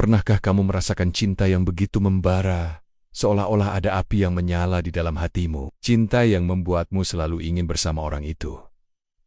Pernahkah kamu merasakan cinta yang begitu membara, seolah-olah ada api yang menyala di dalam hatimu? Cinta yang membuatmu selalu ingin bersama orang itu,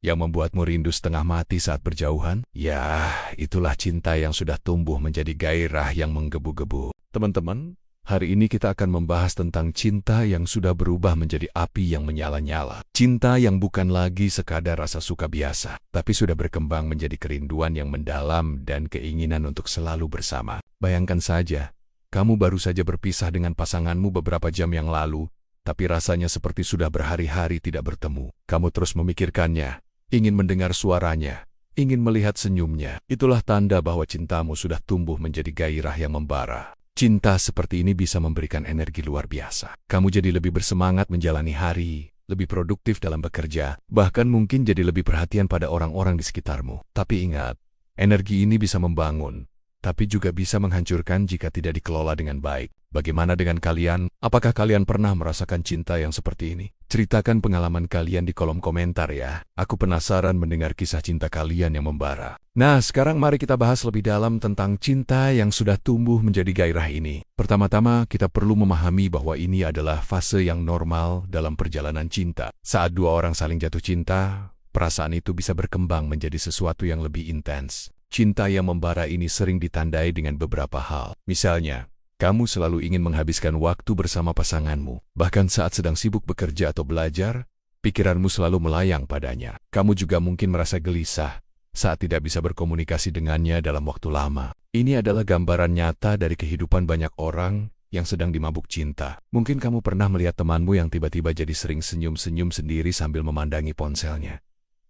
yang membuatmu rindu setengah mati saat berjauhan? Ya, itulah cinta yang sudah tumbuh menjadi gairah yang menggebu-gebu. Teman-teman, hari ini kita akan membahas tentang cinta yang sudah berubah menjadi api yang menyala-nyala. Cinta yang bukan lagi sekadar rasa suka biasa, tapi sudah berkembang menjadi kerinduan yang mendalam dan keinginan untuk selalu bersama. Bayangkan saja, kamu baru saja berpisah dengan pasanganmu beberapa jam yang lalu, tapi rasanya seperti sudah berhari-hari tidak bertemu. Kamu terus memikirkannya, ingin mendengar suaranya, ingin melihat senyumnya. Itulah tanda bahwa cintamu sudah tumbuh menjadi gairah yang membara. Cinta seperti ini bisa memberikan energi luar biasa. Kamu jadi lebih bersemangat menjalani hari, lebih produktif dalam bekerja, bahkan mungkin jadi lebih perhatian pada orang-orang di sekitarmu. Tapi ingat, energi ini bisa membangun, tapi juga bisa menghancurkan jika tidak dikelola dengan baik. Bagaimana dengan kalian? Apakah kalian pernah merasakan cinta yang seperti ini? Ceritakan pengalaman kalian di kolom komentar ya. Aku penasaran mendengar kisah cinta kalian yang membara. Nah, sekarang mari kita bahas lebih dalam tentang cinta yang sudah tumbuh menjadi gairah ini. Pertama-tama, kita perlu memahami bahwa ini adalah fase yang normal dalam perjalanan cinta. Saat dua orang saling jatuh cinta, perasaan itu bisa berkembang menjadi sesuatu yang lebih intens. Cinta yang membara ini sering ditandai dengan beberapa hal. Misalnya, kamu selalu ingin menghabiskan waktu bersama pasanganmu. Bahkan saat sedang sibuk bekerja atau belajar, pikiranmu selalu melayang padanya. Kamu juga mungkin merasa gelisah saat tidak bisa berkomunikasi dengannya dalam waktu lama. Ini adalah gambaran nyata dari kehidupan banyak orang yang sedang dimabuk cinta. Mungkin kamu pernah melihat temanmu yang tiba-tiba jadi sering senyum-senyum sendiri sambil memandangi ponselnya.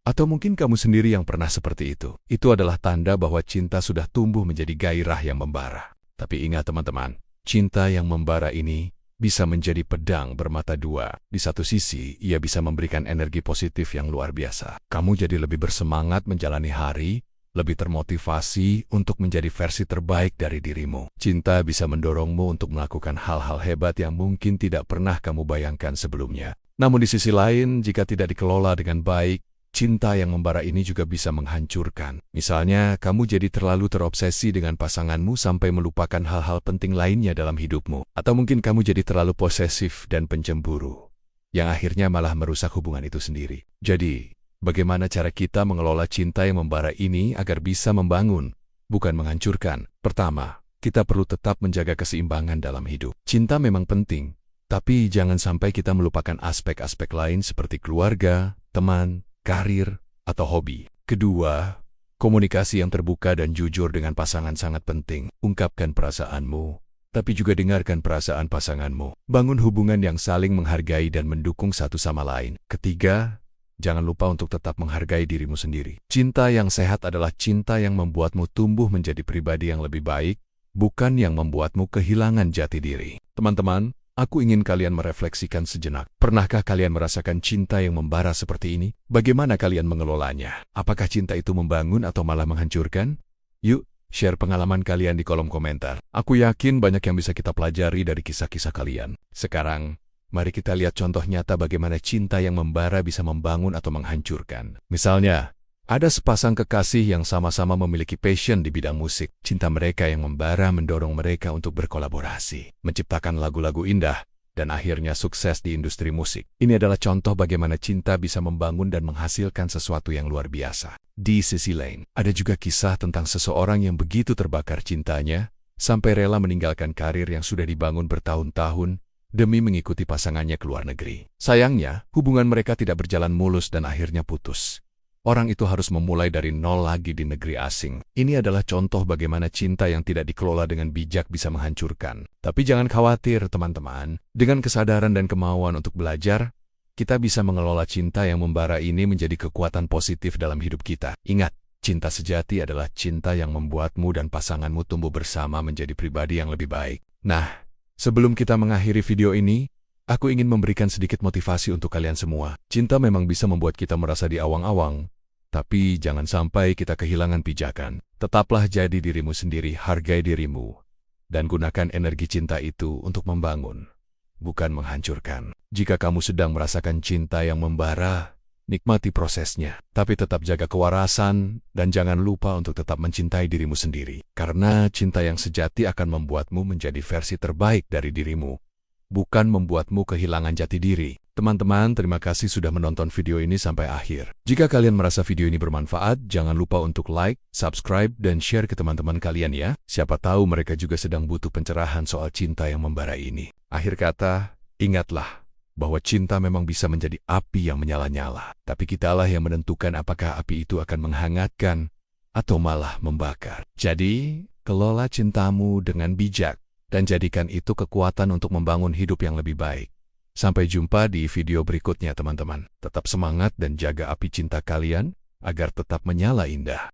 Atau mungkin kamu sendiri yang pernah seperti itu. Itu adalah tanda bahwa cinta sudah tumbuh menjadi gairah yang membara. Tapi ingat teman-teman, cinta yang membara ini bisa menjadi pedang bermata dua. Di satu sisi, ia bisa memberikan energi positif yang luar biasa. Kamu jadi lebih bersemangat menjalani hari, lebih termotivasi untuk menjadi versi terbaik dari dirimu. Cinta bisa mendorongmu untuk melakukan hal-hal hebat yang mungkin tidak pernah kamu bayangkan sebelumnya. Namun di sisi lain, jika tidak dikelola dengan baik, cinta yang membara ini juga bisa menghancurkan. Misalnya, kamu jadi terlalu terobsesi dengan pasanganmu sampai melupakan hal-hal penting lainnya dalam hidupmu. Atau mungkin kamu jadi terlalu posesif dan pencemburu, yang akhirnya malah merusak hubungan itu sendiri. Jadi, bagaimana cara kita mengelola cinta yang membara ini agar bisa membangun, bukan menghancurkan? Pertama, kita perlu tetap menjaga keseimbangan dalam hidup. Cinta memang penting, tapi jangan sampai kita melupakan aspek-aspek lain seperti keluarga, teman, karir, atau hobi. Kedua, komunikasi yang terbuka dan jujur dengan pasangan sangat penting. Ungkapkan perasaanmu, tapi juga dengarkan perasaan pasanganmu. Bangun hubungan yang saling menghargai dan mendukung satu sama lain. Ketiga, jangan lupa untuk tetap menghargai dirimu sendiri. Cinta yang sehat adalah cinta yang membuatmu tumbuh menjadi pribadi yang lebih baik, bukan yang membuatmu kehilangan jati diri. Teman-teman, aku ingin kalian merefleksikan sejenak. Pernahkah kalian merasakan cinta yang membara seperti ini? Bagaimana kalian mengelolanya? Apakah cinta itu membangun atau malah menghancurkan? Yuk, share pengalaman kalian di kolom komentar. Aku yakin banyak yang bisa kita pelajari dari kisah-kisah kalian. Sekarang, mari kita lihat contoh nyata bagaimana cinta yang membara bisa membangun atau menghancurkan. Misalnya, ada sepasang kekasih yang sama-sama memiliki passion di bidang musik. Cinta mereka yang membara mendorong mereka untuk berkolaborasi, menciptakan lagu-lagu indah, dan akhirnya sukses di industri musik. Ini adalah contoh bagaimana cinta bisa membangun dan menghasilkan sesuatu yang luar biasa. Di sisi lain, ada juga kisah tentang seseorang yang begitu terbakar cintanya, sampai rela meninggalkan karir yang sudah dibangun bertahun-tahun demi mengikuti pasangannya ke luar negeri. Sayangnya, hubungan mereka tidak berjalan mulus dan akhirnya putus. Orang itu harus memulai dari nol lagi di negeri asing. Ini adalah contoh bagaimana cinta yang tidak dikelola dengan bijak bisa menghancurkan. Tapi jangan khawatir teman-teman, dengan kesadaran dan kemauan untuk belajar, kita bisa mengelola cinta yang membara ini menjadi kekuatan positif dalam hidup kita. Ingat, cinta sejati adalah cinta yang membuatmu dan pasanganmu tumbuh bersama menjadi pribadi yang lebih baik. Nah, sebelum kita mengakhiri video ini, aku ingin memberikan sedikit motivasi untuk kalian semua. Cinta memang bisa membuat kita merasa diawang-awang, tapi jangan sampai kita kehilangan pijakan. Tetaplah jadi dirimu sendiri, hargai dirimu, dan gunakan energi cinta itu untuk membangun, bukan menghancurkan. Jika kamu sedang merasakan cinta yang membara, Nikmati prosesnya, tapi tetap jaga kewarasan dan jangan lupa untuk tetap mencintai dirimu sendiri. Karena cinta yang sejati akan membuatmu menjadi versi terbaik dari dirimu, bukan membuatmu kehilangan jati diri. Teman-teman, terima kasih sudah menonton video ini sampai akhir. Jika kalian merasa video ini bermanfaat, jangan lupa untuk like, subscribe, dan share ke teman-teman kalian ya. Siapa tahu mereka juga sedang butuh pencerahan soal cinta yang membara ini. Akhir kata, ingatlah bahwa cinta memang bisa menjadi api yang menyala-nyala. Tapi kitalah yang menentukan apakah api itu akan menghangatkan atau malah membakar. Jadi, kelola cintamu dengan bijak dan jadikan itu kekuatan untuk membangun hidup yang lebih baik. Sampai jumpa di video berikutnya teman-teman. Tetap semangat dan jaga api cinta kalian agar tetap menyala indah.